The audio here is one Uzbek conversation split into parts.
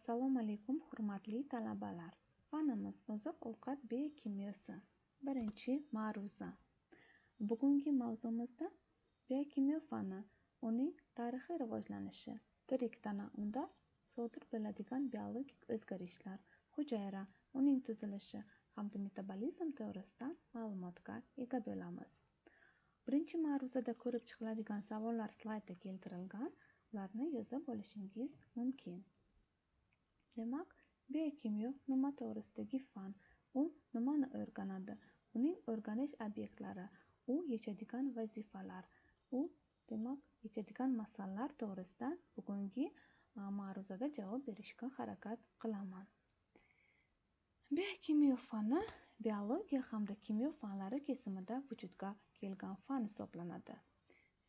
Assalomu alaykum hurmatli talabalar. Fanimiz oziq-ovqat biokimyosi. Birinchi ma'ruza. Bugungi mavzumizda biokimyo fani, uning tarixiy rivojlanishi, tirik tana unda sodir bo'ladigan biologik o'zgarishlar, hujayra, uning tuzilishi hamda metabolizm to'g'risida ma'lumotga ega bo'lamiz. Birinchi ma'ruzada ko'rib chiqiladigan savollar slaydda keltirilgan, ularni yozib olishingiz mumkin. Demak, biokimyo nima to'g'risidagi fan? U nimani o'rganadi? Uning o'rganish obyektlari, u yechadigan vazifalar, yechadigan masalalar to'g'risida bugungi ma'ruzada javob berishga harakat qilaman. Biokimyo fani biologiya hamda kimyo fanlari kesimida vujudga kelgan fan hisoblanadi.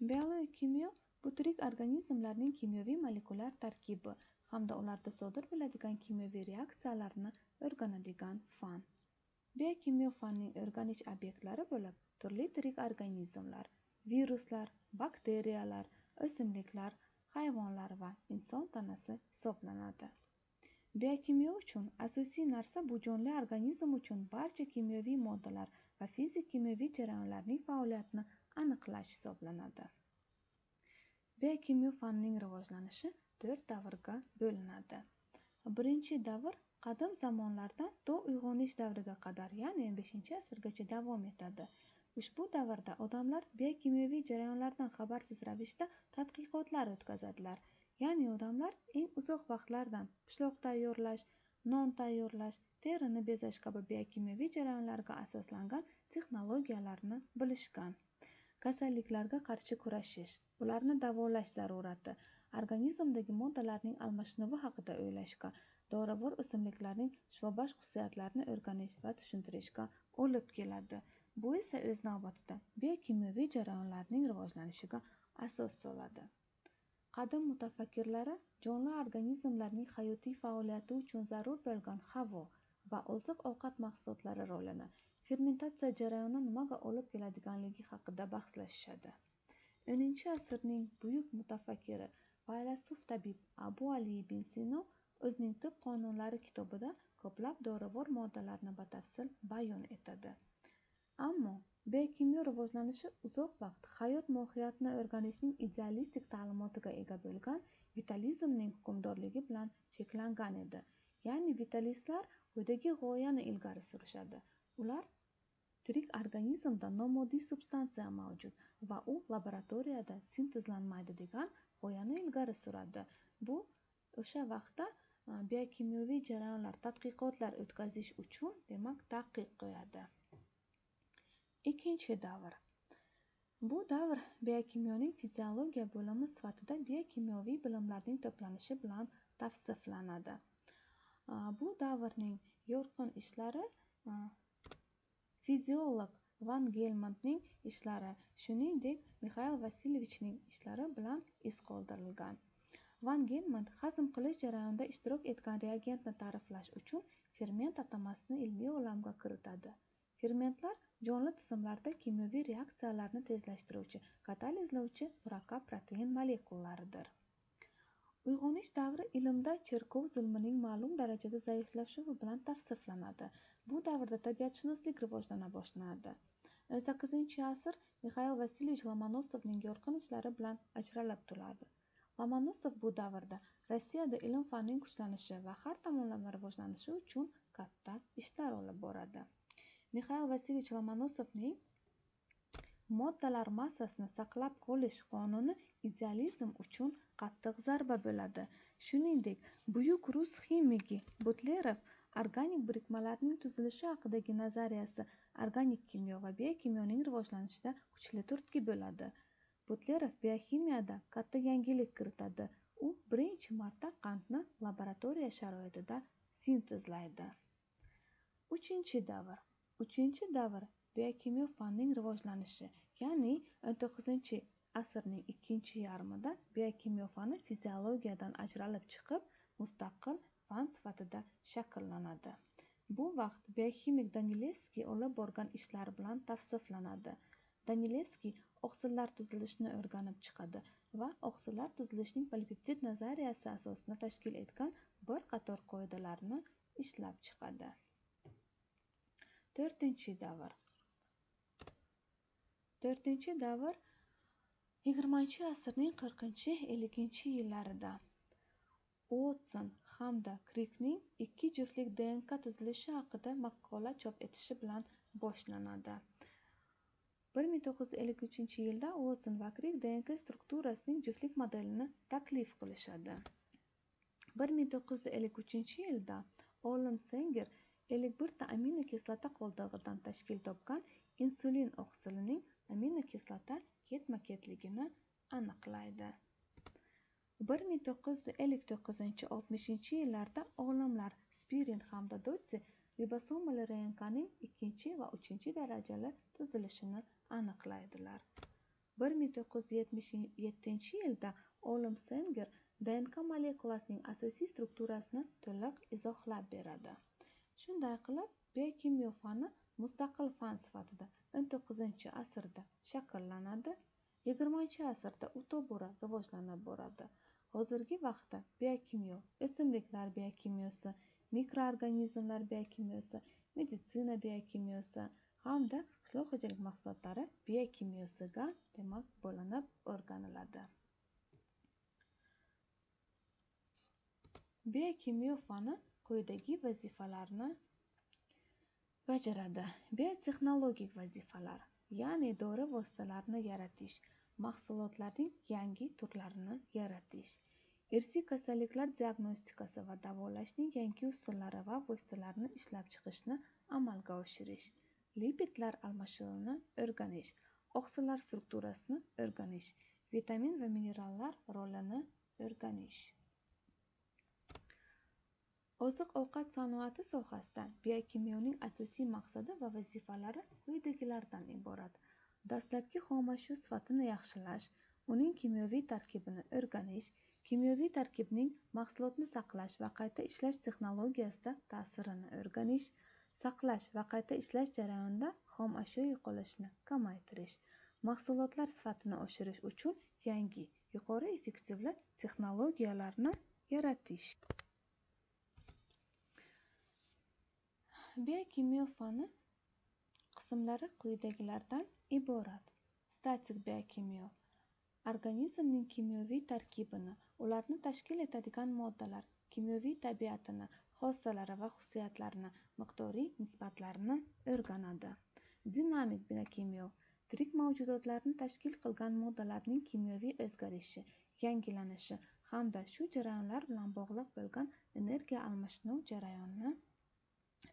Biokimyo bu tirik organizmlarning kimyoviy molekulyar tarkibi hamda ularda sodir bo'ladigan kimyoviy reaksiyalarni o'rganadigan fan. Biokimyo fanning o'rganish obyektlari bo'lib, turli tirik organizmlar, viruslar, bakteriyalar, o'simliklar, hayvonlar va inson tanasi hisoblanadi. Biokimyo uchun asosiy narsa bu jonli organizm uchun barcha kimyoviy moddalar va fizik-kimyoviy jarayonlarning faoliyatini aniqlash hisoblanadi. Biokimyo fanining rivojlanishi 4 davrga bo'linadi. Birinchi davr qadim zamonlardan to uyg'onish davriga qadar, ya'ni 15-asrgacha davom etadi. Ushbu davrda odamlar biokimyoviy jarayonlardan xabarsiz ravishda tadqiqotlar o'tkazadilar. Ya'ni odamlar eng uzoq vaqtlardan pishloq tayyorlash, non tayyorlash, terini bezash kabi biokimyoviy jarayonlarga asoslangan texnologiyalarni bilishgan. Kasalliklarga qarshi kurashish, ularni davolash zarurati, organizmdagi moddalarning almashinuvi haqida o'ylashga, dorivor o'simliklarning shifobaxsh xususiyatlarini o'rganish va tushuntirishga olib keladi. Bu esa o'z navbatida biokimyoviy jarayonlarning rivojlanishiga asos soladi. Qadim mutafakkirlari jonli organizmlarning hayotiy faoliyati uchun zarur bo'lgan havo va oziq-ovqat mahsulotlari rolini, fermentatsiya jarayoni nimaga olib keladiganligi haqida bahslashishadi. 10-asrning buyuk mutafakkiri, faylasuf tabib Abu Ali ibn Sino o'zining Tibb qonunlari kitobida ko'plab dorivor moddalarni batafsil bayon etadi. Ammo biokimyo rivojlanishi uzoq vaqt hayot mohiyatini o'rganishning idealistik ta'limotiga ega bo'lgan vitalizmning hukmdorligi bilan cheklangan edi. Ya'ni vitalistlar quyidagi g'oyani ilgari surishadi. Ular tirik organizmda nomoddiy substansiya mavjud va u laboratoriyada sintezlanmaydi degan g'oyani ilgari suradi. Bu o'sha vaqtda biokimyoviy jarayonlar, tadqiqotlar o'tkazish uchun, demak, taqiq qo'yadi. Ikkinchi davr. Bu davr biokimyoning fiziologiya bo'limi sifatida biokimyoviy bilimlarning to'planishi bilan tavsiflanadi. Bu davrning yorqin ishlari fiziolog Van Gelmandning ishlari, shuningdek Mixail Vasilyevichning ishlari bilan iz qoldirilgan. Van Gelmand hazm qilish jarayonida ishtirok etgan reagentni ta'riflash uchun ferment atamasini ilmiy olamga kiritadi. Fermentlar jonli tizimlarda kimyoviy reaksiyalarni tezlashtiruvchi, katalizlovchi murakkab protein molekulalaridir. Uyg'onish davri ilmda cherkov zulmining ma'lum darajada zaiflashuvi bilan tavsiflanadi. Bu davrda tabiatshunoslik rivojlana boshlanadi. 18-asr Mixail Vasilyevich Lomonosovning yorqin ishlari bilan ajralib turadi. Lomonosov bu davrda Rossiyada ilm-fanning kuchlanishi va har tomonlama rivojlanishi uchun katta ishlar olib boradi. Mixail Vasilyevich Lomonosovning moddalar massasini saqlab qolish qonuni idealizm uchun qattiq zarba bo'ladi. Shuningdek, buyuk rus ximiki Butlerov organik birikmalarning tuzilishi haqidagi nazariyasi organik kimyo va biokimyoning rivojlanishida kuchli turtki bo'ladi. Butlerov bioximiyada katta yangilik kiritadi. U birinchi marta qandni laboratoriya sharoitida sintezlaydi. Uchinchi davr biokimyo fanining rivojlanishi, ya'ni 19-asrning ikkinchi yarmida biokimyo fani fiziologiyadan ajralib chiqib, mustaqil fan sifatida shakllanadi. Bu vaqt bioximik Danilevskiy olib borgan ishlar bilan tavsiflanadi. Danilevskiy oqsillar tuzilishini o'rganib chiqadi va oqsillar tuzilishining polipeptid nazariyasi asosini tashkil etgan bir qator qoidalarni ishlab chiqadi. To'rtinchi davr 20-asrning 40-50 yillarida Uotson hamda Crickning ikki juftlik DNK tuzilishi haqida maqola chop etishi bilan boshlanadi. 1953-yilda Uotson va Crick DNK strukturasining juftlik modelini taklif qilishadi. 1953-yilda olim Sanger 51 ta aminokislota qoldig'idan tashkil topgan insulin oqsilining aminokislota ketma-ketligini aniqlaydi. 1959-60-yillarda olimlar Spirin hamda Dodse ribosomal RNKning 2 va 3 darajali tuzilishini aniqlaydilar. 1977-yilda olim Sanger DNK molekulasining asosiy strukturasini to'liq izohlab beradi. Shunday qilib, biokimyo fani mustaqil fan sifatida 19-asrda shakllanadi, 20-asrda u tobora rivojlanib boradi. Hozirgi vaqtda biokimyo, o'simliklar biokimyosi, mikroorganizmlar biokimyosi, meditsina biokimyosi hamda qishloq xo'jalik mahsulotlari biokimyosiga bo'linib o'rganiladi. Biokimyo fani quyidagi vazifalarni bajaradi. Biotexnologik vazifalar, ya'ni dori vositalarini yaratish, mahsulotlarning yangi turlarini yaratish, irsiy kasalliklar diagnostikasi va davolashning yangi usullari va vositalarini ishlab chiqishni amalga oshirish, lipidlar almashuvini o'rganish, oqsillar strukturasini o'rganish, vitamin va minerallar rolini o'rganish. Oziq-ovqat sanoati sohasida biokimyoning asosiy maqsadi va vazifalari quyidagilardan iborat. Dastlabki xomashyo sifatini yaxshilash, uning kimyoviy tarkibini o'rganish, kimyoviy tarkibning mahsulotni saqlash va qayta ishlash texnologiyasida ta'sirini o'rganish, saqlash va qayta ishlash jarayonida xom ashyo yo'qolishini kamaytirish, mahsulotlar sifatini oshirish uchun yangi, yuqori effektivli texnologiyalarni yaratish. Biokimyo fani qismlari quyidagilardan iborat. Statik biokimyo organizmning kimyoviy tarkibini, ularni tashkil etadigan moddalar, kimyoviy tabiatini, xossalari va xususiyatlarini, miqdoriy nisbatlarini o'rganadi. Dinamik biokimyo tirik mavjudotlarni tashkil qilgan moddalarning kimyoviy o'zgarishi, yangilanishi hamda shu jarayonlar bilan bog'liq bo'lgan energiya almashinuv jarayonini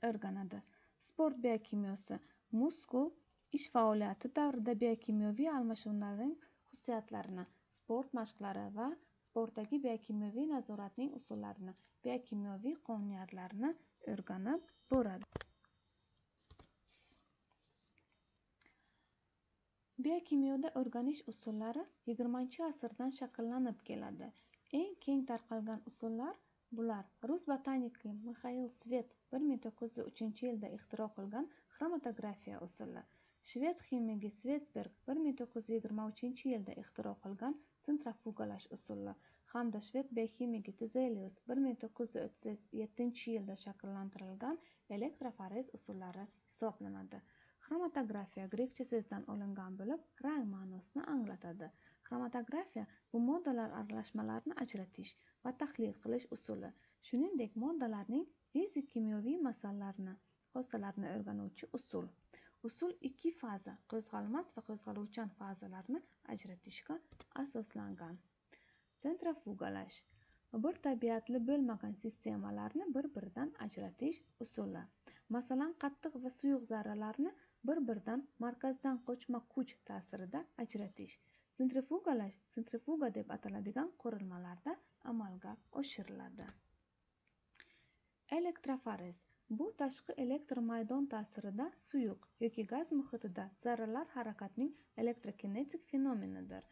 o'rganadi. Sport biokimyosi muskul ish faoliyati davrida biokimyoviy almashinuvlarning xususiyatlarini, sport mashqlari va sportdagi biokimyoviy nazoratning usullarini, biokimyoviy qonuniyatlarini o'rganib boradi. Biokimyoda o'rganish usullari 20-asrdan shakllanib keladi. Eng keng tarqalgan usullar bular: rus botaniki Mixail Svet 1903-yilda ixtiro qilgan xromatografiya usuli, shved ximigi Svetsberg 1923-yilda ixtiro qilgan sentrifugalash usuli hamda shved bioximigi Tizelius 1937-yilda shakllantirilgan elektroforez usullari hisoblanadi. Xromatografiya grekcha so'zdan olingan bo'lib, rang ma'nosini anglatadi. Xromatografiya bu moddalar aralashmalarini ajratish va tahlil qilish usuli, shuningdek moddalarning fizik-kimyoviy xossalarini o'rganuvchi usul. Usul ikki faza, qo'zg'almas va qo'zg'aluvchan fazalarni ajratishga asoslangan. Sentrifugalash bir tabiatli bo'lmagan sistemalarni bir-biridan ajratish usuli. Masalan, qattiq va suyuq zarralarni bir-biridan markazdan qochma kuch ta'sirida ajratish. Sentrifugalash sentrifuga deb ataladigan qurilmalarda amalga oshiriladi. Elektroforez bu tashqi elektr maydon ta'sirida suyuq yoki gaz muhitida zarralar harakatining elektrokinetik fenomenidir.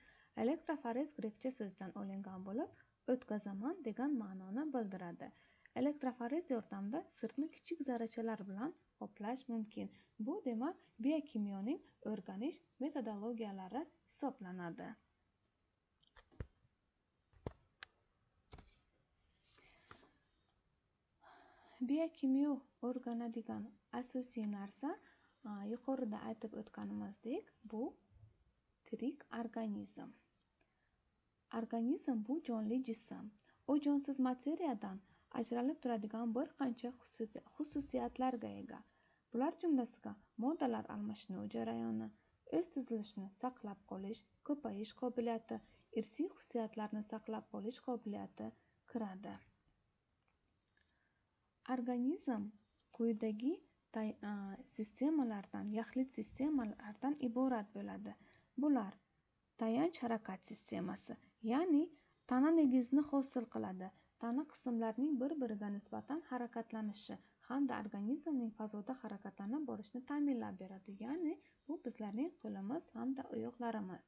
Elektroforez grekcha so'zdan olingan bo'lib, o'tkazaman degan ma'noni bildiradi. Elektroforez yordamida sirni kichik zarrachalar bilan qoplash mumkin. Bu demak biokimyoning o'rganish metodologiyalari hisoblanadi. Biokimyo o'rganadigan asosiy narsa yuqorida aytib o'tganimizdek, bu tirik organizm. Organizm bu jonli jism. U jonsiz materiyadan ajralib turadigan bir qancha xususiyatlarga ega. Bular jumlasiga moddalar almashinuvi jarayoni, o'z tuzilishini saqlab qolish, ko'payish qobiliyati, irsiy xususiyatlarni saqlab qolish qobiliyati kiradi. Organizm quyidagi sistemalardan, yaxlit sistemalardan iborat bo'ladi. Bular tayanch harakat sistemasi, ya'ni tana negizini hosil qiladi. Tana qismlarining bir-biriga nisbatan harakatlanishi hamda organizmning fazoda harakatlanib borishini ta'minlab beradi. Ya'ni bu bizlarning qo'limiz hamda oyoqlarimiz.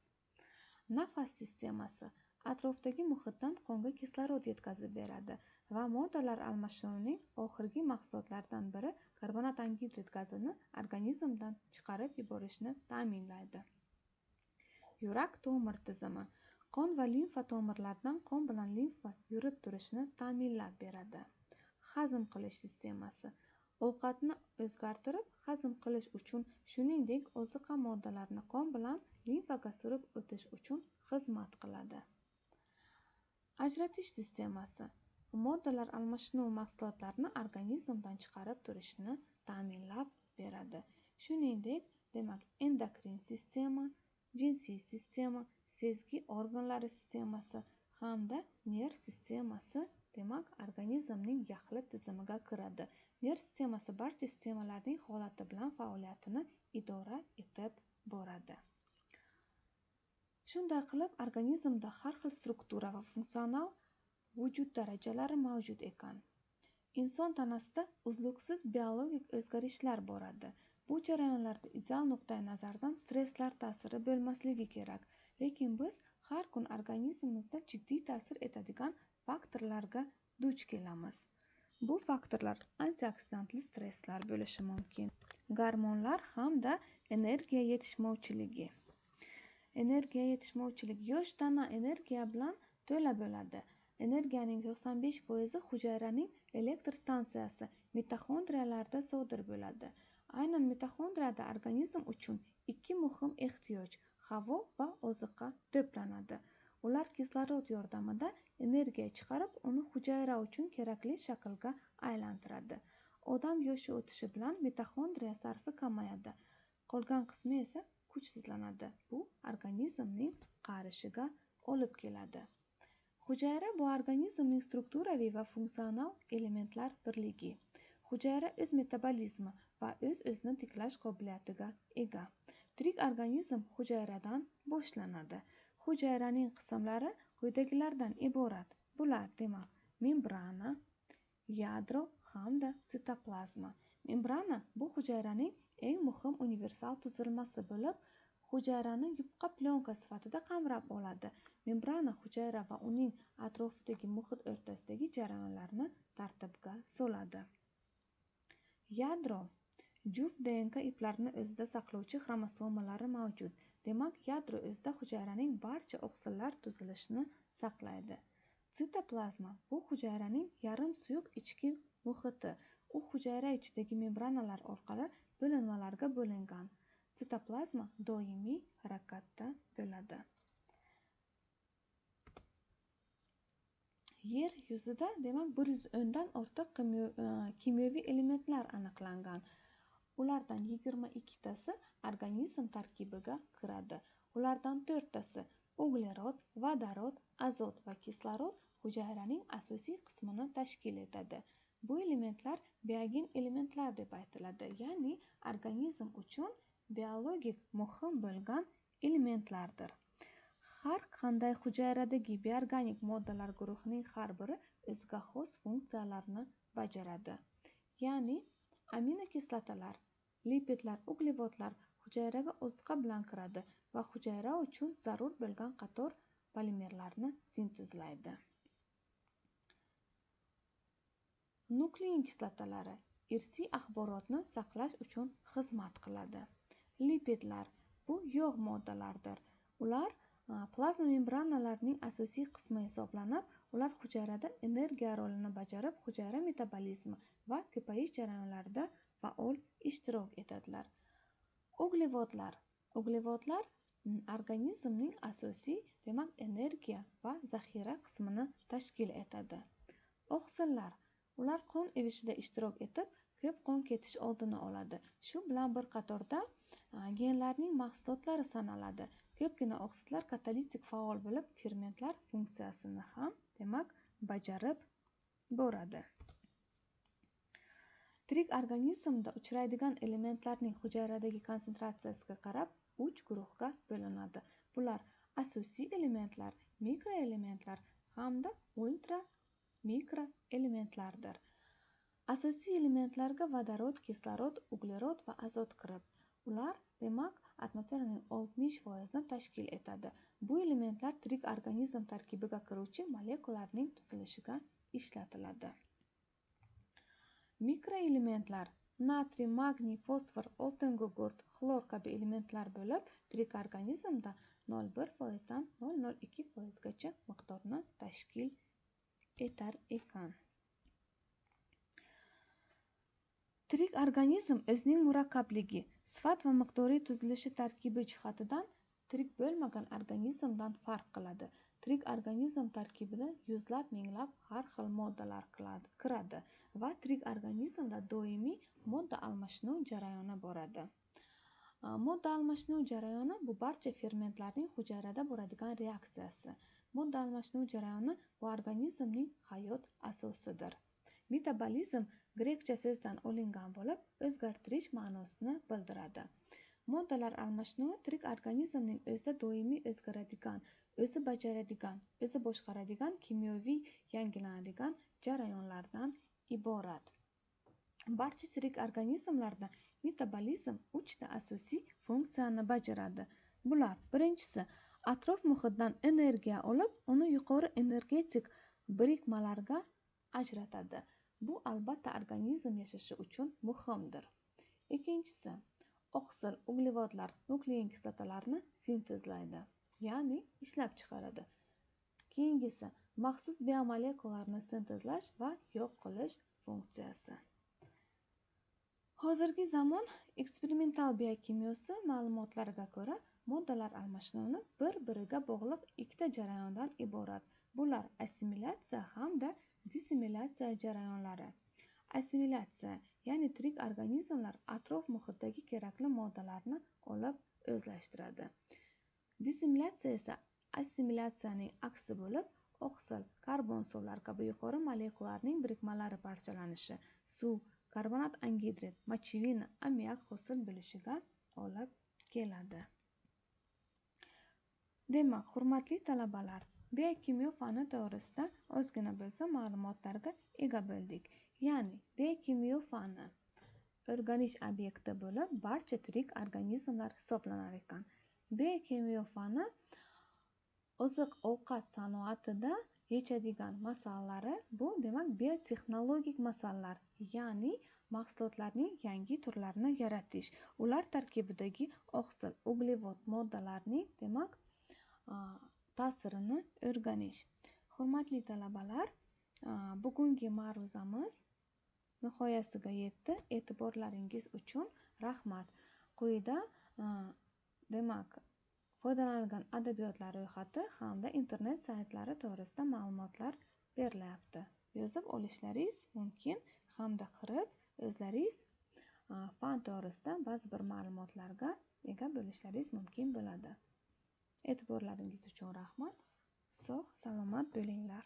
Nafas sistemasi atrofdagi muhitdan qonga kislorod yetkazib beradi va moddalar almashinuvining oxirgi mahsulotlaridan biri karbonat angidrid gazini organizmdan chiqarib yuborishni ta'minlaydi. Yurak tomir tizimi qon va limfa tomirlaridan qon bilan limfa yurib turishini ta'minlab beradi. Hazm qilish sistemasi ovqatni o'zgartirib hazm qilish uchun, shuningdek oziqa moddalarini qon bilan limfaga surib o'tish uchun xizmat qiladi. Ajratish sistemasi moddalar almashinuvi mahsulotlarini organizmdan chiqarib turishni ta'minlab beradi. Shuningdek, demak, endokrin sistema, jinsiy sistema, sezgi organlari sistemasi hamda nerv sistemasi, demak, organizmning yaxlit tizimiga kiradi. Nerv sistemasi barcha sistemalarning holati bilan faoliyatini idora etib boradi. Shunday qilib, organizmda har xil struktura va funksional vujud darajalari mavjud ekan. Inson tanasida uzluksiz biologik o'zgarishlar boradi. Bu jarayonlarda ideal nuqtai nazardan stresslar ta'siri bo'lmasligi kerak. Lekin biz har kun organizmimizda jiddiy ta'sir etadigan faktorlarga duch kelamiz. Bu faktorlar antioksidantli stresslar bo'lishi mumkin. Gormonlar hamda energiya yetishmovchiligi. Yosh tana energiya bilan to'la bo'ladi. Energiyaning 95% hujayraning elektr stansiyasi mitoxondriyalarda sodir bo'ladi. Aynan mitoxondriyada organizm uchun ikki muhim ehtiyoj havo va oziqa to'planadi. Ular kislorod yordamida energiya chiqarib, uni hujayra uchun kerakli shaklga aylantiradi. Odam yoshi o'tishi bilan mitoxondriya sarfi kamayadi. Qolgan qismi esa kuchsizlanadi. Bu organizmning qarishiga olib keladi. Hujayra bu organizmning strukturaviy va funksional elementlar birligi. Hujayra o'z metabolizmi va o'z-o'zini tiklash qobiliyatiga ega. Tirik organizm hujayradan boshlanadi. Hujayraning qismlari quyidagilardan iborat. Bular, demak, membrana, yadro hamda sitoplazma. Membrana bu hujayraning eng muhim universal tuzilmasi bo'lib, hujayrani yupqa plyonka sifatida qamrab oladi. Membrana hujayra va uning atrofidagi muhit o'rtasidagi jarayonlarni tartibga soladi. Yadro juft DNK iplarini o'zida saqlovchi xromosomalari mavjud. Demak, yadro o'zida hujayraning barcha oqsillar tuzilishini saqlaydi. Sitoplazma bu hujayraning yarim suyuq ichki muhiti. U hujayra ichidagi membranalar orqali bo'linmalarga bo'lingan. Sitoplazma doimiy harakatda bo'ladi. Yer yuzida, demak, 110 dan ortiq kimyoviy elementlar aniqlangan. Ulardan 22 tasi organizm tarkibiga kiradi. Ulardan 4 tasi uglerod, vodorod, azot va kislorod hujayraning asosiy qismini tashkil etadi. Bu elementlar biogen elementlar deb aytiladi, ya'ni organizm uchun biologik muhim bo'lgan elementlardir. Har qanday hujayradagi bioorganik moddalar guruhining har biri o'ziga xos funksiyalarni bajaradi. Ya'ni aminokislotalar, lipidlar, uglevodlar hujayraga oziqa bilan kiradi va hujayra uchun zarur bo'lgan qator polimerlarni sintezlaydi. Nuklein kislotalari irsiy axborotni saqlash uchun xizmat qiladi. Lipidlar bu yog' moddalardir. Ular plazma membranalarining asosiy qismi hisoblanib, Ular hujayrada energiya rolini bajarib, hujayra metabolizmi va ko'payish jarayonlarida faol ishtirok etadilar. Uglevodlar organizmning asosiy, demak, energiya va zaxira qismini tashkil etadi. Oqsillar, ular qon ivishida ishtirok etib, ko'p qon ketish oldini oladi. Shu bilan bir qatorda genlarning mahsulotlari sanaladi. Ko'pgina oksidlar katalitik faol bo'lib, fermentlar funksiyasini ham, demak, bajarib boradi. Tirik organizmda uchraydigan elementlarning hujayradagi konsentratsiyasiga qarab 3 guruhga bo'linadi. Bular asosiy elementlar, mikroelementlar hamda ultra mikroelementlardir. Asosiy elementlarga vodorod, kislorod, uglerod va azot kirib, ular, demak, atmosferaning 60% tashkil etadi. Bu elementlar tirik organizm tarkibiga kiruvchi molekulalarning tuzilishiga ishlatiladi. Mikroelementlar natriy, magniy, fosfor, oltin gugurt, xlor kabi elementlar bo'lib, tirik organizmda 0,1 dan 0,02 gacha miqdorni tashkil etar ekan. Tirik organizm o'zining murakkabligi, sifat va miqdoriy tuzilishi tarkibi jihatidan tirik bo'lmagan organizmdan farq qiladi. Tirik organizm tarkibida yuzlab, minglab har xil moddalar kiradi va tirik organizmda doimiy modda almashinuv jarayoni boradi. Modda almashinuv jarayoni bu barcha fermentlarning hujayrada bo'ladigan reaksiyasi. Modda almashinuv jarayoni bu organizmning hayot asosidir. Metabolizm grekcha so'zdan olingan bo'lib, o'zgartirish ma'nosini bildiradi. Moddalar almashinuvi tirik organizmning o'zida doimiy o'zgaradigan, o'zi bajaradigan, o'zi boshqaradigan kimyoviy yangilanadigan jarayonlardan iborat. Barcha tirik organizmlarda metabolizm 3 ta asosiy funksiyani bajaradi. Bular: birinchisi, atrof muhitdan energiya olib, uni yuqori energetik birikmalarga ajratadi. Bu albatta organizm yashashi uchun muhimdir. Ikkinchisi, oqsil, uglevodlar, nuklein kislotalarni sintezlaydi, ya'ni ishlab chiqaradi. Keyingisi, maxsus biomolekulalarni sintezlash va yo'q qilish funksiyasi. Hozirgi zamon eksperimental biokimyosi ma'lumotlariga ko'ra, moddalar almashinuvini bir-biriga bog'liq ikkita jarayondan iborat. Bular assimilyatsiya hamda dissimilyatsiya jarayonlari. Assimilyatsiya, ya'ni tirik organizmlar atrof muhitdagi kerakli moddalarni olib o'zlashtiradi. Dissimilyatsiya esa assimilyatsiyaning aksi bo'lib, oqsil, karbon suvlar kabi yuqori molekulalarning birikmalari parchalanishi, suv, karbonat angidrid, mochevina, ammiak hosil bo'lishiga olib keladi. Demak, hurmatli talabalar, biokimyo fani to'g'risida ozgina bo'lsa ma'lumotlarga ega bo'ldik. Ya'ni, biokimyo fani o'rganish obyekti bo'lib, barcha tirik organizmlar hisoblanar ekan. Biokimyo fani oziq-ovqat sanoatida yechadigan masalalari bu, demak, biotexnologik masalalar, ya'ni mahsulotlarning yangi turlarini yaratish, ular tarkibidagi oqsil, uglevod moddalarning, demak, ta'sirini o'rganish. Hurmatli talabalar, bugungi ma'ruzamiz nihoyasiga yetdi. E'tiborlaringiz uchun rahmat. Quyida, demak, foydalanilgan adabiyotlar ro'yxati hamda internet saytlari to'g'risida ma'lumotlar berilyapti. Yozib olishlaringiz mumkin hamda kirib o'zlaringiz fan to'g'risida ba'zi bir ma'lumotlarga ega bo'lishlaringiz mumkin bo'ladi. E'tiborlaringiz uchun rahmat. Sog', salomat bo'linglar.